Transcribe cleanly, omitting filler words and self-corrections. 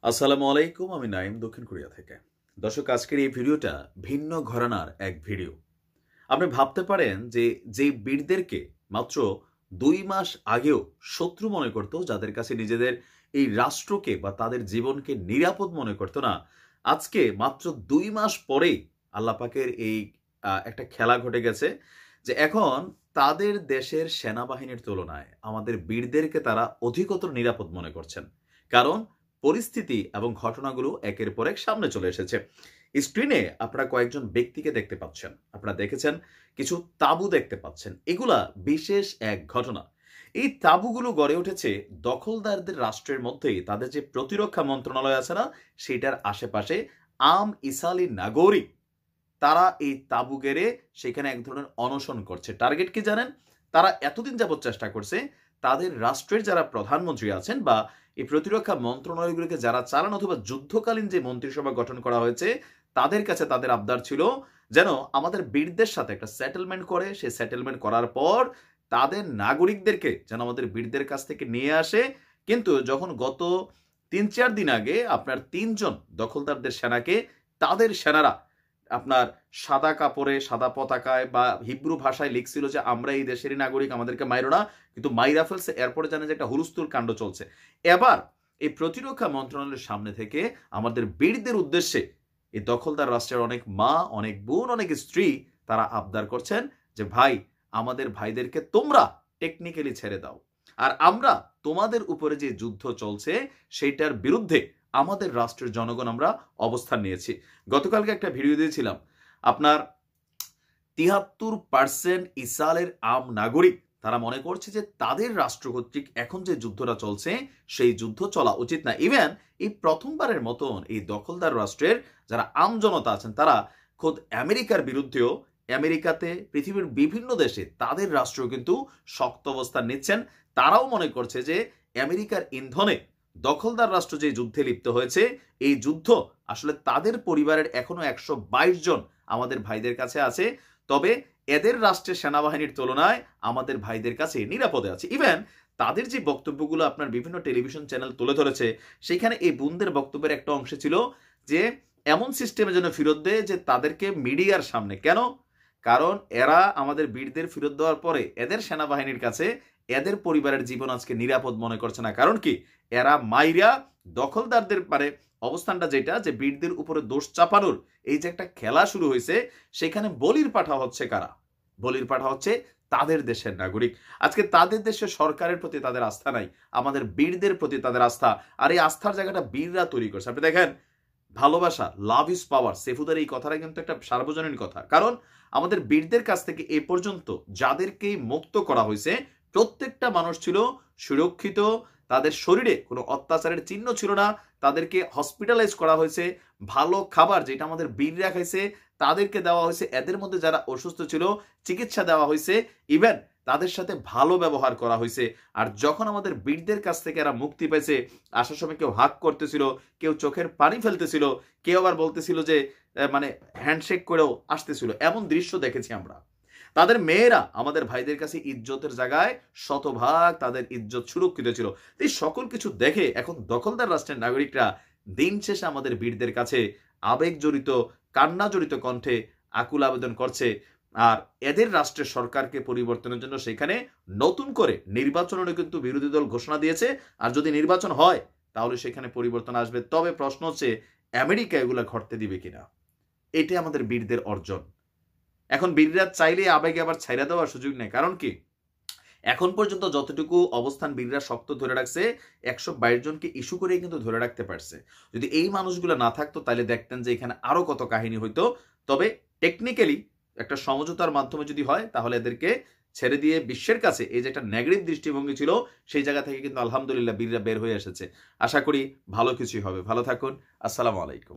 আসসালামু আলাইকুম, আমি নাইম দক্ষিণ কোরিয়া থেকে। দর্শক, আজকের এই ভিডিওটা ভিন্ন ঘরানার এক ভিডিও। আপনি ভাবতে পারেন যে যেই বীরদেরকে মাত্র 2 মাস আগেও শত্রু মনে করত, যাদের কাছে নিজেদের এই রাষ্ট্রকে বা তাদের জীবনকে নিরাপদ মনে করত না, আজকে মাত্র 2 মাস পরেই আল্লাহ পাকের এই একটা খেলা ঘটে গেছে যে এখন তাদের দেশের সেনাবাহিনীর তুলনায় আমাদের বীরদেরকে তারা অধিকতর নিরাপদ মনে করছেন। কারণ পরিস্থিতি এবং ঘটনাগুলো একের পর এক সামনে চলে এসেছে। স্ক্রিনে আপনারা কয়েকজন ব্যক্তিকে দেখতে পাচ্ছেন, আপনারা দেখেছেন কিছু তাঁবু দেখতে পাচ্ছেন। এগুলা বিশেষ এক ঘটনা। এই তাঁবুগুলো গড়ে উঠেছে দখলদারদের রাষ্ট্রের মধ্যেই, তাদের যে প্রতিরক্ষা মন্ত্রণালয় আছে না, সেটার আশেপাশে আম ইসালি নাগরিক তারা এই তাঁবু গেড়ে সেখানে এক ধরনের অনশন করছে। টার্গেট কি জানেন? তারা এতদিন যাবৎ চেষ্টা করছে তাদের রাষ্ট্রের যারা প্রধানমন্ত্রী আছেন বা এই প্রতিরক্ষা মন্ত্রণালয়গুলোকে যারা চালান অথবা যুদ্ধকালীন যে মন্ত্রিসভা গঠন করা হয়েছে, তাদের কাছে তাদের আবদার ছিল যেন আমাদের বীরদের সাথে একটা সেটেলমেন্ট করে, সে সেটেলমেন্ট করার পর তাদের নাগরিকদেরকে যেন আমাদের বীরদের কাছ থেকে নিয়ে আসে। কিন্তু যখন গত 3-4 দিন আগে আপনার 3 জন দখলদারদের সেনাকে তাদের সেনারা আপনার সাদা কাপড়ে সাদা পতাকায় বা হিব্রু ভাষায় লিখছিল যে আমরা এই দেশেরই নাগরিক, আমাদেরকে মাইরো না, কিন্তু মাইরা ফেলছে। এরপরে জানে যে একটা হুলস্থুল কাণ্ড চলছে। এবার এই প্রতিরক্ষা মন্ত্রণালয়ের সামনে থেকে আমাদের বীরদের উদ্দেশ্যে এই দখলদার রাষ্ট্রের অনেক মা, অনেক বোন, অনেক স্ত্রী তারা আবদার করছেন যে ভাই, আমাদের ভাইদেরকে তোমরা টেকনিক্যালি ছেড়ে দাও, আর আমরা তোমাদের উপরে যে যুদ্ধ চলছে সেইটার বিরুদ্ধে আমাদের রাষ্ট্রের জনগণ আমরা অবস্থান নিয়েছি। গতকালকে একটা ভিডিও দিয়েছিলাম, আপনার 73% ইসরায়েলের আম নাগরিক তারা মনে করছে যে তাদের রাষ্ট্র কর্তৃক এখন যে যুদ্ধটা চলছে সেই যুদ্ধ চলা উচিত না। ইভেন এই প্রথমবারের মতন এই দখলদার রাষ্ট্রের যারা আম জনতা আছেন তারা খোদ আমেরিকার বিরুদ্ধেও, আমেরিকাতে পৃথিবীর বিভিন্ন দেশে তাদের রাষ্ট্র কিন্তু শক্ত অবস্থান নিচ্ছেন। তারাও মনে করছে যে আমেরিকার ইন্ধনে দখলদার রাষ্ট্র যে যুদ্ধে লিপ্ত হয়েছে, এই যুদ্ধ আসলে তাদের পরিবারের এখনো 122 জন আমাদের ভাইদের কাছে আছে, তবে এদের রাষ্ট্রের সেনাবাহিনীর তুলনায় আমাদের ভাইদের কাছে নিরাপদে আছে। ইভেন তাদের যে বক্তব্যগুলো আপনার বিভিন্ন টেলিভিশন চ্যানেল তুলে ধরেছে, সেখানে এই বোনদের বক্তব্যের একটা অংশ ছিল যে এমন সিস্টেমে যেন ফেরত দেয় যে তাদেরকে মিডিয়ার সামনে। কেন? কারণ এরা আমাদের বীরদের ফেরত দেওয়ার পরে এদের সেনাবাহিনীর কাছে এদের পরিবারের জীবন আজকে নিরাপদ মনে করছে না। কারণ কি? এরা মাইরা দখলদারদের অবস্থানটা যেটা যে বীরদের উপরে দোষ চাপানোর এই যে একটা খেলা শুরু হয়েছে, সেখানে বলির পাঠা হচ্ছে কারা? বলির পাঠা হচ্ছে তাদের দেশের নাগরিক। আজকে তাদের দেশের সরকারের প্রতি তাদের আস্থা নাই, আমাদের বীরদের প্রতি তাদের আস্থা। আর এই আস্থার জায়গাটা বীররা তৈরি করছে। আপনি দেখেন, ভালোবাসা, লাভ ইজ পাওয়ার, সেফুদার এই কথাটা কিন্তু একটা সার্বজনীন কথা। কারণ আমাদের বীরদের কাছ থেকে এ পর্যন্ত যাদেরকে মুক্ত করা হয়েছে প্রত্যেকটা মানুষ ছিল সুরক্ষিত, তাদের শরীরে কোনো অত্যাচারের চিহ্ন ছিল না, তাদেরকে হসপিটালাইজ করা হয়েছে, ভালো খাবার যেটা আমাদের বীররা খাইছে তাদেরকে দেওয়া হয়েছে, এদের মধ্যে যারা অসুস্থ ছিল চিকিৎসা দেওয়া হয়েছে, ইভেন তাদের সাথে ভালো ব্যবহার করা হয়েছে। আর যখন আমাদের বীরদের কাছ থেকে এরা মুক্তি পেয়েছে, আসার সময় কেউ হাক করতেছিল, কেউ চোখের পানি ফেলতেছিল, কেউ আবার বলতেছিল যে মানে হ্যান্ডশেক করেও আসতেছিল। এমন দৃশ্য দেখেছি আমরা। তাদের মেয়েরা আমাদের ভাইদের কাছে ইজ্জতের জায়গায় শতভাগ তাদের ইজ্জত সুরক্ষিত ছিল। এই সকল কিছু দেখে এখন দখলদার রাষ্ট্রের নাগরিকরা দিন শেষে আমাদের বীরদের কাছে আবেগ জড়িত, কান্না জড়িত কণ্ঠে আকুল আবেদন করছে। আর এদের রাষ্ট্রের সরকারকে পরিবর্তনের জন্য সেখানে নতুন করে নির্বাচনেরও কিন্তু বিরোধী দল ঘোষণা দিয়েছে। আর যদি নির্বাচন হয় তাহলে সেখানে পরিবর্তন আসবে। তবে প্রশ্ন হচ্ছে আমেরিকা এগুলা ঘটতে দিবে কিনা? এটা আমাদের বীরদের অর্জন। এখন বীররা চাইলে আবেগে আবার ছাইরা দেওয়ার সুযোগ নেই। কারণ কি? এখন পর্যন্ত যতটুকু অবস্থান বীররা শক্ত ধরে রাখছে, 122 জনকে ইস্যু করে কিন্তু ধরে রাখতে পারছে। যদি এই মানুষগুলো না থাকতো তাহলে দেখতেন যে এখানে আরো কত কাহিনী হইতো। তবে টেকনিক্যালি একটা সমঝোতার মাধ্যমে যদি হয় তাহলে এদেরকে ছেড়ে দিয়ে বিশ্বের কাছে এই যে একটা নেগেটিভ দৃষ্টিভঙ্গি ছিল সেই জায়গা থেকে কিন্তু আলহামদুলিল্লাহ বীররা বের হয়ে এসেছে। আশা করি ভালো কিছুই হবে। ভালো থাকুন। আসসালামু আলাইকুম।